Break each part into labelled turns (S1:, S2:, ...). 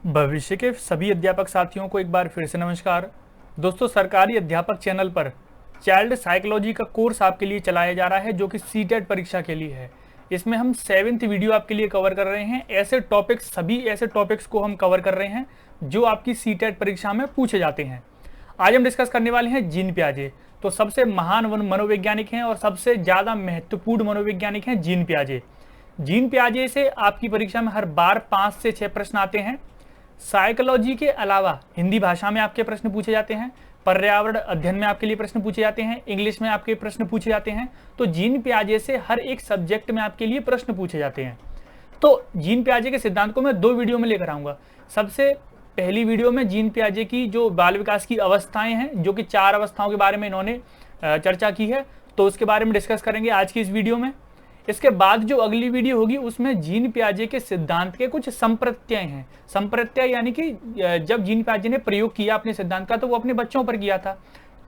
S1: भविष्य के सभी अध्यापक साथियों को एक बार फिर से नमस्कार। दोस्तों, सरकारी अध्यापक चैनल पर चाइल्ड साइकोलॉजी का कोर्स आपके लिए चलाया जा रहा है जो कि सीटेट परीक्षा के लिए है। इसमें हम 7th वीडियो आपके लिए कवर कर रहे हैं। सभी ऐसे टॉपिक्स को हम कवर कर रहे हैं जो आपकी सीटेट परीक्षा में पूछे जाते हैं। आज हम डिस्कस करने वाले हैं जीन पियाजे। तो सबसे महान मनोवैज्ञानिक हैं और सबसे ज़्यादा महत्वपूर्ण मनोवैज्ञानिक हैं जीन पियाजे। जीन पियाजे से आपकी परीक्षा में हर बार 5 से 6 प्रश्न आते हैं। साइकोलॉजी के अलावा हिंदी भाषा में आपके प्रश्न पूछे जाते हैं, पर्यावरण अध्ययन में आपके लिए प्रश्न पूछे जाते हैं, इंग्लिश में आपके प्रश्न पूछे जाते हैं। तो जीन पियाजे से हर एक सब्जेक्ट में आपके लिए प्रश्न पूछे जाते हैं। तो जीन पियाजे के सिद्धांत को मैं 2 वीडियो में लेकर आऊंगा। सबसे पहली वीडियो में जीन पियाजे की जो बाल विकास की अवस्थाएं हैं, जो कि 4 अवस्थाओं के बारे में इन्होंने चर्चा की है, तो उसके बारे में डिस्कस करेंगे आज की इस वीडियो में। इसके बाद जो अगली वीडियो होगी उसमें जीन पियाजे के सिद्धांत के कुछ संप्रत्यय हैं। संप्रत्यय यानी कि जब जीन पियाजे ने प्रयोग किया अपने सिद्धांत का तो वो अपने बच्चों पर किया था।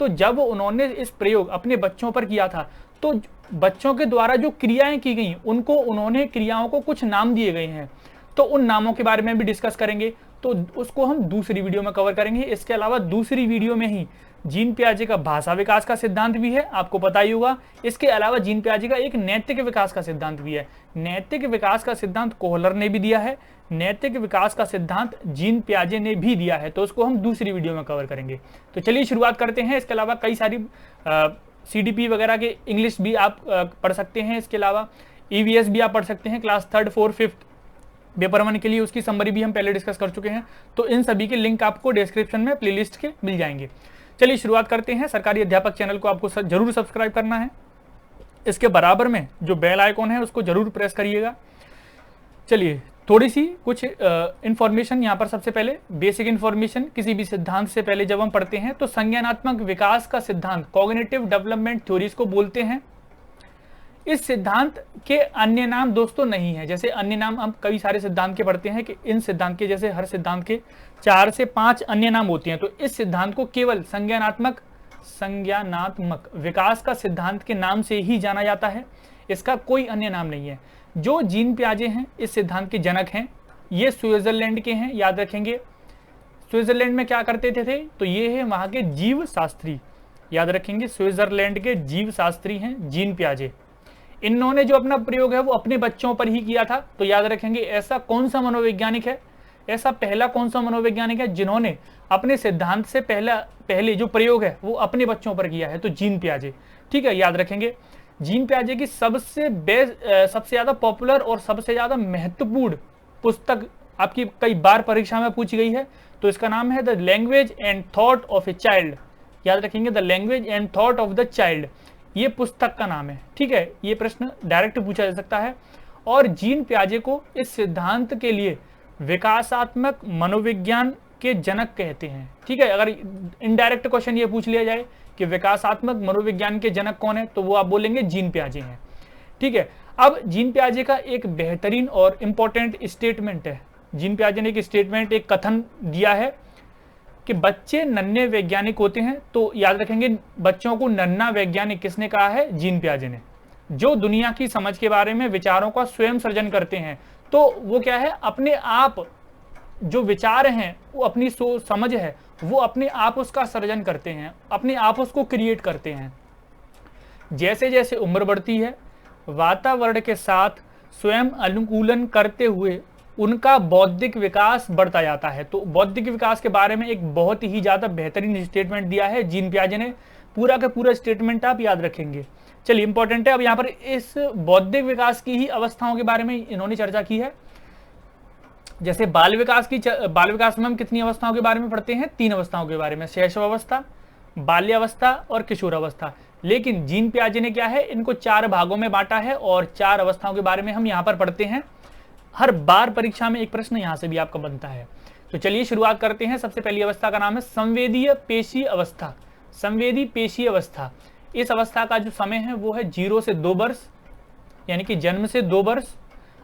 S1: तो जब उन्होंने इस प्रयोग अपने बच्चों पर किया था तो बच्चों के द्वारा जो क्रियाएं की गई उनको उन्होंने क्रियाओं को कुछ नाम दिए गए हैं, तो उन नामों के बारे में भी डिस्कस करेंगे। तो उसको हम दूसरी वीडियो में कवर करेंगे। इसके अलावा दूसरी वीडियो में ही जीन पियाजे का भाषा विकास का सिद्धांत भी है, आपको पता ही होगा। इसके अलावा जीन पियाजे का एक नैतिक विकास का सिद्धांत भी है। नैतिक विकास का सिद्धांत कोहलर ने भी दिया है, नैतिक विकास का सिद्धांत जीन पियाजे ने भी दिया है, तो उसको हम दूसरी वीडियो में कवर करेंगे। तो चलिए शुरुआत करते हैं। इसके अलावा कई सारी CDP वगैरह के इंग्लिश भी आप पढ़ सकते हैं। इसके अलावा EVS भी आप पढ़ सकते हैं class 3rd 4th 5th paper 1 के लिए। उसकी समरी भी हम पहले डिस्कस कर चुके हैं। तो इन सभी के लिंक आपको डिस्क्रिप्शन में प्लेलिस्ट के मिल जाएंगे। चलिए शुरुआत करते हैं। सरकारी अध्यापक चैनल को आपको जरूर सब्सक्राइब करना है। इसके बराबर में जो बेल आइकॉन है उसको जरूर प्रेस करिएगा। चलिए थोड़ी सी कुछ इंफॉर्मेशन यहाँ पर। सबसे पहले बेसिक इंफॉर्मेशन, किसी भी सिद्धांत से पहले जब हम पढ़ते हैं तो संज्ञानात्मक विकास का सिद्धांत कॉग्निटिव डेवलपमेंट थ्योरीज को बोलते हैं। इस सिद्धांत के अन्य नाम दोस्तों नहीं है। जैसे अन्य नाम हम कई सारे सिद्धांत के पढ़ते हैं कि इन सिद्धांत के जैसे हर सिद्धांत के 4 से 5 अन्य नाम होते हैं, तो इस सिद्धांत को केवल संज्ञानात्मक विकास का सिद्धांत के नाम से ही जाना जाता है। इसका कोई अन्य नाम नहीं है। जो जीन पियाजे हैं इस सिद्धांत के जनक हैं। ये स्विट्जरलैंड के हैं, याद रखेंगे। स्विट्जरलैंड में क्या करते थे तो ये है वहां के जीव शास्त्री, याद रखेंगे। स्विट्जरलैंड के जीव शास्त्री हैं जीन पियाजे। इन्होंने जो अपना प्रयोग है वो अपने बच्चों पर ही किया था। तो याद रखेंगे ऐसा कौन सा मनोवैज्ञानिक है, ऐसा पहला कौन सा मनोवैज्ञानिक है जिन्होंने अपने सिद्धांत से पहले जो प्रयोग है वो अपने बच्चों पर किया है, तो जीन पियाजे। ठीक है, याद रखेंगे। जीन पियाजे की सबसे ज्यादा पॉपुलर और सबसे ज्यादा महत्वपूर्ण पुस्तक आपकी कई बार परीक्षा में पूछी गई है, तो इसका नाम है the language and thought of a child. याद रखेंगे, the language and thought of the child, ये पुस्तक का नाम है। ठीक है, ये प्रश्न डायरेक्ट पूछा जा सकता है। और जीन पियाजे को इस सिद्धांत के लिए विकासात्मक मनोविज्ञान के जनक कहते हैं। ठीक है, अगर इनडायरेक्ट क्वेश्चन ये पूछ लिया जाए कि विकासात्मक मनोविज्ञान के जनक कौन है, तो वो आप बोलेंगे जीन पियाजे हैं। ठीक है, अब जीन पियाजे का एक बेहतरीन और इंपॉर्टेंट स्टेटमेंट है। जीन पियाजे ने एक स्टेटमेंट, एक कथन दिया है कि बच्चे नन्हे वैज्ञानिक होते हैं। तो याद रखेंगे, बच्चों को नन्हा वैज्ञानिक किसने कहा है? जीन पियाजे ने। जो दुनिया की समझ के बारे में विचारों का स्वयं सृजन करते हैं, तो वो क्या है, अपने आप जो विचार हैं, वो अपनी समझ है, वो अपने आप उसका सृजन करते हैं, अपने आप उसको क्रिएट करते हैं। जैसे जैसे उम्र बढ़ती है, वातावरण के साथ स्वयं अनुकूलन करते हुए उनका बौद्धिक विकास बढ़ता जाता है। तो बौद्धिक विकास के बारे में एक बहुत ही ज्यादा बेहतरीन स्टेटमेंट दिया है जीन पियाजे ने। पूरा का पूरा स्टेटमेंट आप याद रखेंगे। चलिए, इंपॉर्टेंट है। अब यहाँ पर इस बौद्धिक विकास की ही अवस्थाओं के बारे में इन्होंने चर्चा की है। जैसे बाल विकास में हम कितनी अवस्थाओं के बारे में पढ़ते हैं? 3 अवस्थाओं के बारे में, शैशवावस्था, बाल्यावस्था और किशोरावस्था। लेकिन जीन पियाजे ने क्या है, इनको 4 भागों में बांटा है और 4 अवस्थाओं के बारे में हम यहाँ पर पढ़ते हैं। हर बार परीक्षा में एक प्रश्न यहां से भी आपका बनता है। तो चलिए शुरुआत करते हैं। सबसे पहली अवस्था का नाम है संवेदीय पेशी अवस्था। संवेदी पेशी अवस्था, इस अवस्था का जो समय है वो है 0 से 2 वर्ष, यानी कि जन्म से 2 वर्ष।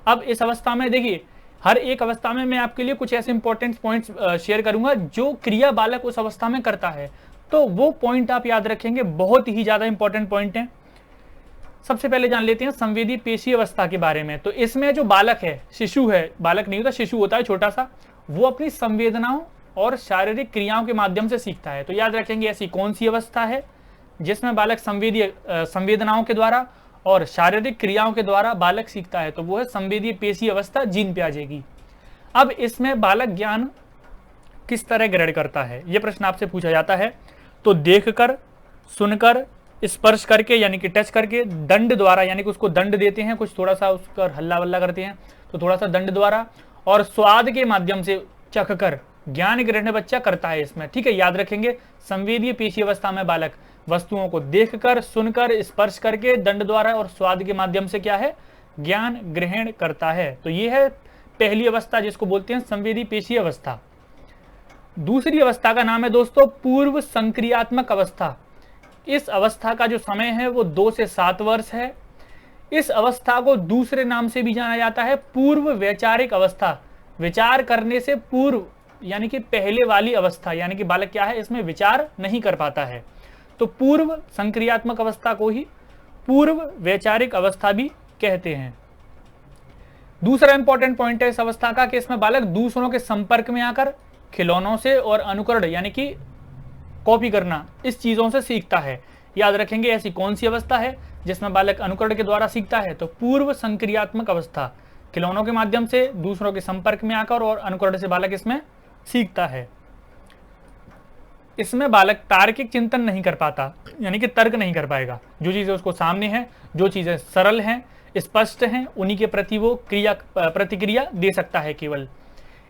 S1: अब इस अवस्था में देखिए, हर एक अवस्था में मैं आपके लिए कुछ ऐसे इंपॉर्टेंट पॉइंट्स शेयर करूंगा जो क्रिया बालक उस अवस्था में करता है। तो वो पॉइंट आप याद रखेंगे, बहुत ही ज्यादा इंपॉर्टेंट पॉइंट है। सबसे पहले जान लेते हैं संवेदी पेशी अवस्था के बारे में। तो इसमें जो बालक है, शिशु है, बालक नहीं होता, शिशु होता है छोटा सा, वो अपनी संवेदनाओं और शारीरिक क्रियाओं के माध्यम से सीखता है। तो याद रखेंगे ऐसी कौन सी अवस्था है जिसमें बालक संवेदनाओं के द्वारा और शारीरिक क्रियाओं के द्वारा बालक सीखता है, तो वो है संवेदीय पेशी अवस्था जीन पियाजे की। अब इसमें बालक ज्ञान किस तरह ग्रहण करता है, ये प्रश्न आपसे पूछा जाता है। तो देखकर, सुनकर, स्पर्श करके यानी कि टच करके, दंड द्वारा यानी कि उसको दंड देते हैं, कुछ थोड़ा सा उसका हल्ला वल्ला करते हैं तो थोड़ा सा दंड द्वारा, और स्वाद के माध्यम से चख कर ज्ञान ग्रहण बच्चा करता है इसमें। ठीक है, याद रखेंगे संवेदीय पेशी अवस्था में बालक वस्तुओं को देखकर, सुनकर, स्पर्श करके, दंड द्वारा और स्वाद के माध्यम से क्या है, ज्ञान ग्रहण करता है। तो ये है पहली अवस्था जिसको बोलते हैं संवेदी पेशी अवस्था। दूसरी अवस्था का नाम है दोस्तों पूर्व संक्रियात्मक अवस्था। इस अवस्था का जो समय है वो 2 से 7 वर्ष है। इस अवस्था को दूसरे नाम से भी जाना जाता है पूर्व वैचारिक अवस्था। विचार करने से पूर्व यानी कि पहले वाली अवस्था, यानी कि बालक क्या है, इसमें विचार नहीं कर पाता है। तो पूर्व संक्रियात्मक अवस्था को ही पूर्व वैचारिक अवस्था भी कहते हैं। दूसरा इंपॉर्टेंट पॉइंट है इस अवस्था का कि इसमें बालक दूसरों के संपर्क में आकर खिलौनों से और अनुकरण यानी कि कॉपी करना, इस चीजों से सीखता है। याद रखेंगे ऐसी कौन सी अवस्था है जिसमें बालक अनुकरण के द्वारा सीखता है, तो पूर्व संक्रियात्मक अवस्था। खिलौनों के माध्यम से दूसरों के संपर्क में आकर और अनुकरण से बालक इसमें सीखता है। इसमें बालक तार्किक चिंतन नहीं कर पाता, यानी कि तर्क नहीं कर पाएगा। जो चीजें उसको सामने हैं, जो चीजें सरल हैं, स्पष्ट हैं, उन्हीं के प्रति वो प्रतिक्रिया दे सकता है केवल।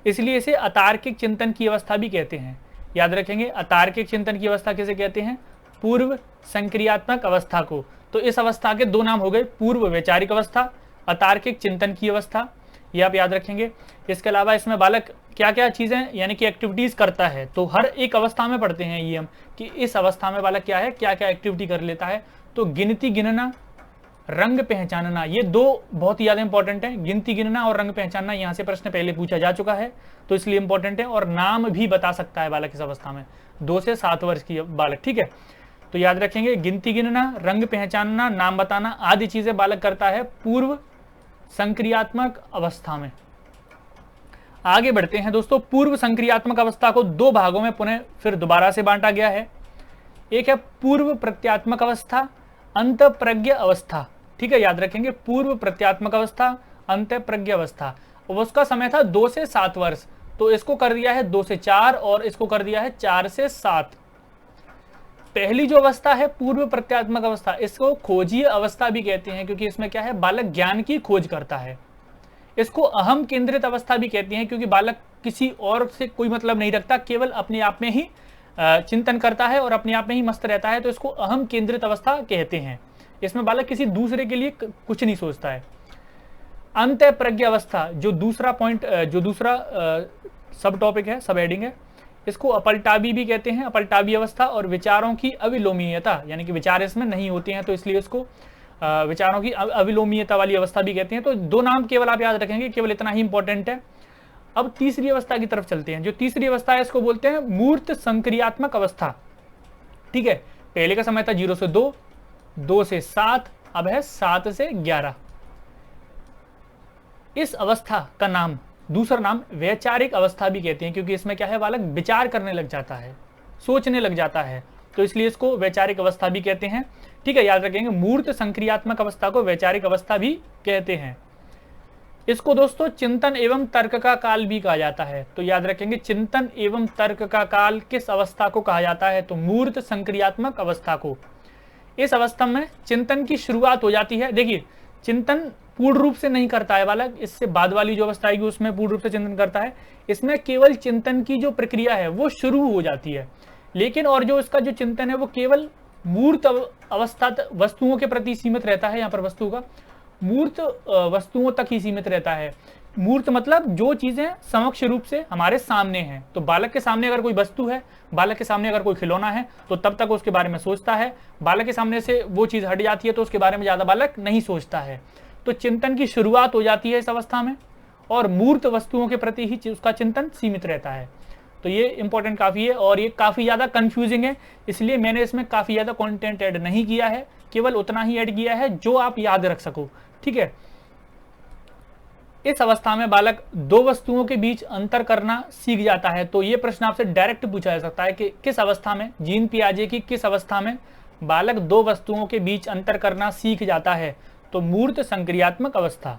S1: इसलिए इसे अतार्किक चिंतन की अवस्था भी कहते हैं। याद रखेंगे अतार्किक चिंतन की अवस्था किसे कहते हैं, पूर्व संक्रियात्मक अवस्था को। तो इस अवस्था के 2 नाम हो गए, पूर्व वैचारिक अवस्था, अतार्किक चिंतन की अवस्था, ये आप याद रखेंगे। इसके अलावा इसमें बालक क्या क्या चीजें यानी कि एक्टिविटीज करता है, तो हर एक अवस्था में पढ़ते हैं ये हम कि इस अवस्था में बालक क्या है, क्या क्या एक्टिविटी कर लेता है। तो गिनती गिनना, रंग पहचानना, ये 2 बहुत ही ज्यादा इंपॉर्टेंट है। गिनती गिनना और रंग पहचानना, यहाँ से प्रश्न पहले पूछा जा चुका है तो इसलिए इंपॉर्टेंट है। और नाम भी बता सकता है बालक इस अवस्था में, 2 से 7 वर्ष की बालक। ठीक है, तो याद रखेंगे गिनती गिनना, रंग पहचानना, नाम बताना आदि चीजें बालक करता है पूर्व संक्रियात्मक अवस्था में। आगे बढ़ते हैं दोस्तों। पूर्व संक्रियात्मक अवस्था को 2 भागों में पुनः फिर दोबारा से बांटा गया है। एक है पूर्व प्रत्यात्मक अवस्था, अंतःप्रज्ञ अवस्था। ठीक है, याद रखेंगे पूर्व प्रत्यात्मक अवस्था, अंतःप्रज्ञ अवस्था। और उसका समय था 2 से 7 वर्ष, तो इसको कर दिया है 2 से 4 और इसको कर दिया है 4 से 7। पहली जो अवस्था है पूर्व प्रत्यात्मक अवस्था, इसको खोजीय अवस्था भी कहते हैं क्योंकि इसमें क्या है, बालक ज्ञान की खोज करता है। इसको अहम केंद्रित अवस्था भी कहते हैं क्योंकि बालक किसी और से कोई मतलब नहीं रखता, केवल अपने आप में ही चिंतन करता है और अपने आप में ही मस्त रहता है, तो इसको अहम केंद्रित अवस्था कहते हैं। इसमें बालक किसी दूसरे के लिए कुछ नहीं सोचता है। अंतःप्रज्ञ अवस्था जो दूसरा पॉइंट, जो दूसरा सब टॉपिक है, सब हेडिंग है, इसको अपलटावी भी कहते हैं, अपलटावी अवस्था। और विचारों की अविलोमीयता, यानी कि विचार इसमें नहीं होते हैं तो इसलिए इसको विचारों की अविलोमीयता वाली अवस्था भी कहते हैं। तो 2 नाम केवल आप याद रखेंगे, केवल इतना ही इंपॉर्टेंट है। अब तीसरी अवस्था की तरफ चलते हैं। जो तीसरी अवस्था है इसको बोलते हैं मूर्त संक्रियात्मक अवस्था। ठीक है, पहले का समय था 0 से 2, 2 से 7, अब है 7 से 11। इस अवस्था का नाम, दूसरा नाम वैचारिक अवस्था भी कहते हैं क्योंकि इसमें क्या है, बालक विचार करने लग जाता है, सोचने लग जाता है, तो इसलिए इसको वैचारिक अवस्था भी कहते हैं। ठीक है, याद रखेंगे मूर्त संक्रियात्मक अवस्था को वैचारिक अवस्था भी कहते हैं। इसको दोस्तों चिंतन एवं तर्क का काल भी कहा जाता है। तो याद रखेंगे चिंतन एवं तर्क का काल किस अवस्था को कहा जाता है, तो मूर्त संक्रियात्मक अवस्था को। इस अवस्था में चिंतन की शुरुआत हो जाती है। देखिए, चिंतन पूर्ण रूप से नहीं करता है बालक, इससे बाद वाली जो अवस्था आएगी उसमें पूर्ण रूप से चिंतन करता है। इसमें केवल चिंतन की जो प्रक्रिया है वो शुरू हो जाती है, लेकिन और जो इसका जो चिंतन है वो केवल मूर्त अवस्था वस्तुओं के प्रति सीमित रहता है। यहाँ पर वस्तु का मूर्त वस्तुओं तक ही सीमित रहता है। मूर्त मतलब जो चीजें समक्ष रूप से हमारे सामने हैं। तो बालक के सामने अगर कोई वस्तु है, बालक के सामने अगर कोई खिलौना है, तो तब तक उसके बारे में सोचता है। बालक के सामने से वो चीज हट जाती है तो उसके बारे में ज्यादा बालक नहीं सोचता है। तो चिंतन की शुरुआत हो जाती है इस अवस्था में, और मूर्त वस्तुओं के प्रति ही उसका चिंतन सीमित रहता है। तो ये इंपॉर्टेंट काफी है और ये काफी ज्यादा कंफ्यूजिंग है, इसलिए मैंने इसमें काफी ज्यादा कंटेंट ऐड नहीं किया है, केवल उतना ही ऐड किया है जो आप याद रख सको। ठीक है, इस अवस्था में बालक दो वस्तुओं के बीच अंतर करना सीख जाता है। तो ये प्रश्न आपसे डायरेक्ट पूछा जा सकता है कि किस अवस्था में, जीन पियाजे की किस अवस्था में बालक दो वस्तुओं के बीच अंतर करना सीख जाता है। तो मूर्त संक्रियात्मक अवस्था।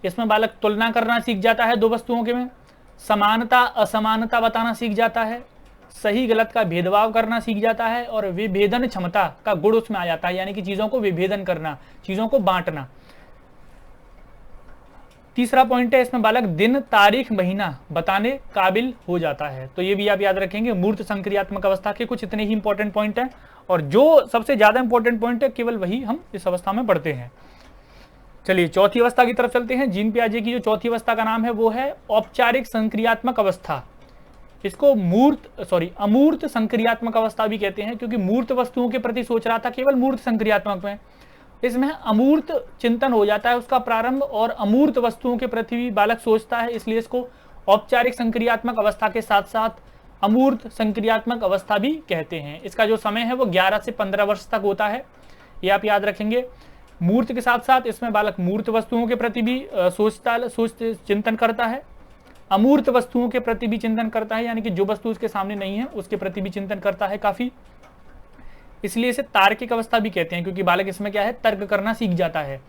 S1: इसमें बालक तुलना करना सीख जाता है दो वस्तुओं के में, समानता असमानता बताना सीख जाता है, सही गलत का भेदभाव करना सीख जाता है और विभेदन क्षमता का गुण उसमें आ जाता है, यानी कि चीजों को विभेदन करना, चीजों को बांटना। तीसरा पॉइंट है इसमें बालक दिन तारीख महीना बताने काबिल हो जाता है। तो ये भी आप याद रखेंगे, मूर्त संक्रियात्मक अवस्था के कुछ इतने ही इंपॉर्टेंट पॉइंट हैं और जो सबसे ज्यादा इंपॉर्टेंट पॉइंट है केवल वही हम इस अवस्था में पढ़ते हैं। चलिए चौथी अवस्था की तरफ चलते हैं। जीन पियाजे की जो चौथी अवस्था का नाम है वो है औपचारिक संक्रियात्मक अवस्था। इसको अमूर्त संक्रियात्मक अवस्था भी कहते हैं, क्योंकि मूर्त वस्तुओं के प्रति सोच रहा था केवल मूर्त संक्रियात्मक में। इसमें अमूर्त चिंतन हो जाता है उसका प्रारंभ और अमूर्त वस्तुओं के प्रति भी बालक सोचता है, इसलिए इसको औपचारिक संक्रियात्मक अवस्था के साथ साथ अमूर्त संक्रियात्मक अवस्था भी कहते हैं। इसका जो समय है वो 11 से 15 वर्ष तक होता है, ये आप याद रखेंगे। मूर्त के साथ साथ इसमें बालक मूर्त वस्तुओं के प्रति भी चिंतन करता है, अमूर्त वस्तुओं के प्रति भी चिंतन करता है, यानी कि जो वस्तु उसके सामने नहीं है उसके प्रति भी चिंतन करता है काफी। इसलिए इसे तार्किक अवस्था भी कहते हैं, क्योंकि बालक इसमें क्या है, तर्क करना सीख जाता है।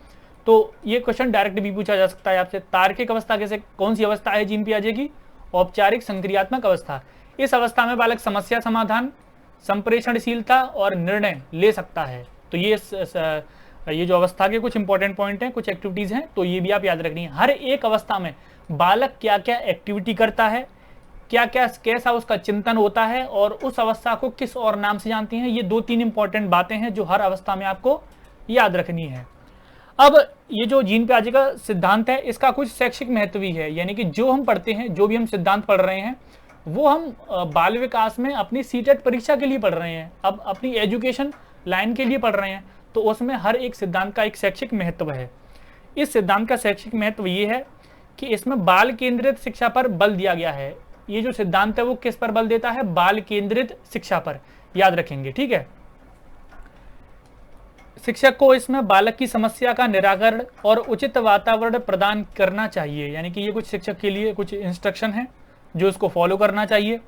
S1: तो ये क्वेश्चन डायरेक्ट भी पूछा जा सकता है आपसे, तार्किक अवस्था कैसे, कौन सी अवस्था है जीन पियाजे की? औपचारिक संक्रियात्मक अवस्था। इस अवस्था में बालक समस्या समाधान, संप्रेषणशीलता और निर्णय ले सकता है। तो ये जो अवस्था के कुछ इंपॉर्टेंट पॉइंट हैं, कुछ एक्टिविटीज हैं, तो ये भी आप याद रखनी है। हर एक अवस्था में बालक क्या क्या एक्टिविटी करता है, क्या क्या कैसा उसका चिंतन होता है और उस अवस्था को किस और नाम से जानते हैं, ये 2-3 इंपॉर्टेंट बातें हैं जो हर अवस्था में आपको याद रखनी है। अब ये जो जीन पियाजे का सिद्धांत है इसका कुछ शैक्षिक महत्व भी है, यानी कि जो हम पढ़ते हैं, जो भी हम सिद्धांत पढ़ रहे हैं वो हम बाल विकास में अपनी सीटेट परीक्षा के लिए पढ़ रहे हैं, अब अपनी एजुकेशन लाइन के लिए पढ़ रहे हैं, तो उसमें हर एक सिद्धांत का एक शैक्षिक महत्व है। इस सिद्धांत का शैक्षिक महत्व ये है कि इसमें बाल केंद्रित शिक्षा पर बल दिया गया है। ये जो सिद्धांत है वो किस पर बल देता है? बाल केंद्रित शिक्षा पर, याद रखेंगे, ठीक है। शिक्षक को इसमें बालक की समस्या का निराकरण और उचित वातावरण प्रदान करना चाहिए, यानी कि ये कुछ शिक्षक के लिए कुछ इंस्ट्रक्शन है जो उसको फॉलो करना चाहिए।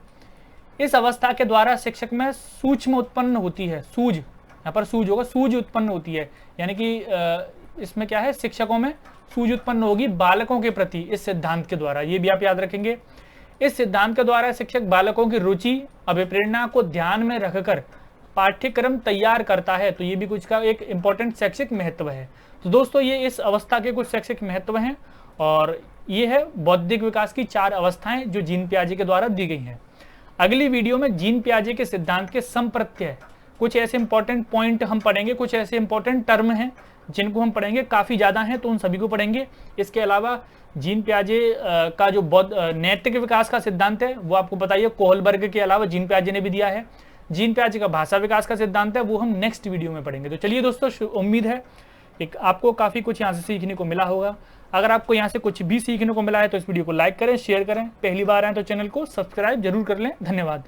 S1: इस अवस्था के द्वारा शिक्षक में सूक्ष्म उत्पन्न होती है, सूझ, यहाँ पर सूझ होगा, सूझ उत्पन्न होती है, यानी कि इसमें क्या है, शिक्षकों में सूझ उत्पन्न होगी बालकों के प्रति इस सिद्धांत के द्वारा, ये भी आप याद रखेंगे। इस सिद्धांत के द्वारा शिक्षक बालकों की रुचि अभिप्रेरणा को ध्यान में रखकर पाठ्यक्रम तैयार करता है, तो ये भी कुछ का एक इंपॉर्टेंट शैक्षिक महत्व है। तो दोस्तों ये इस अवस्था के कुछ शैक्षिक महत्व हैं और ये है बौद्धिक विकास की 4 अवस्थाएं जो जीन पियाजे के द्वारा दी गई हैं। अगली वीडियो में जीन पियाजे के सिद्धांत के संप्रत्यय कुछ ऐसे इंपॉर्टेंट पॉइंट हम पढ़ेंगे, कुछ ऐसे इंपॉर्टेंट टर्म हैं जिनको हम पढ़ेंगे, काफ़ी ज़्यादा हैं तो उन सभी को पढ़ेंगे। इसके अलावा जीन पियाजे का जो नैतिक विकास का सिद्धांत है वो आपको बताइए कोहलबर्ग के अलावा जीन पियाजे ने भी दिया है। जीन पियाजे का भाषा विकास का सिद्धांत है वो हम नेक्स्ट वीडियो में पढ़ेंगे। तो चलिए दोस्तों, उम्मीद है एक आपको काफ़ी कुछ यहाँ से सीखने को मिला होगा। अगर आपको यहाँ से कुछ भी सीखने को मिला है तो इस वीडियो को लाइक करें, शेयर करें, पहली बार आए तो चैनल को सब्सक्राइब जरूर कर लें। धन्यवाद।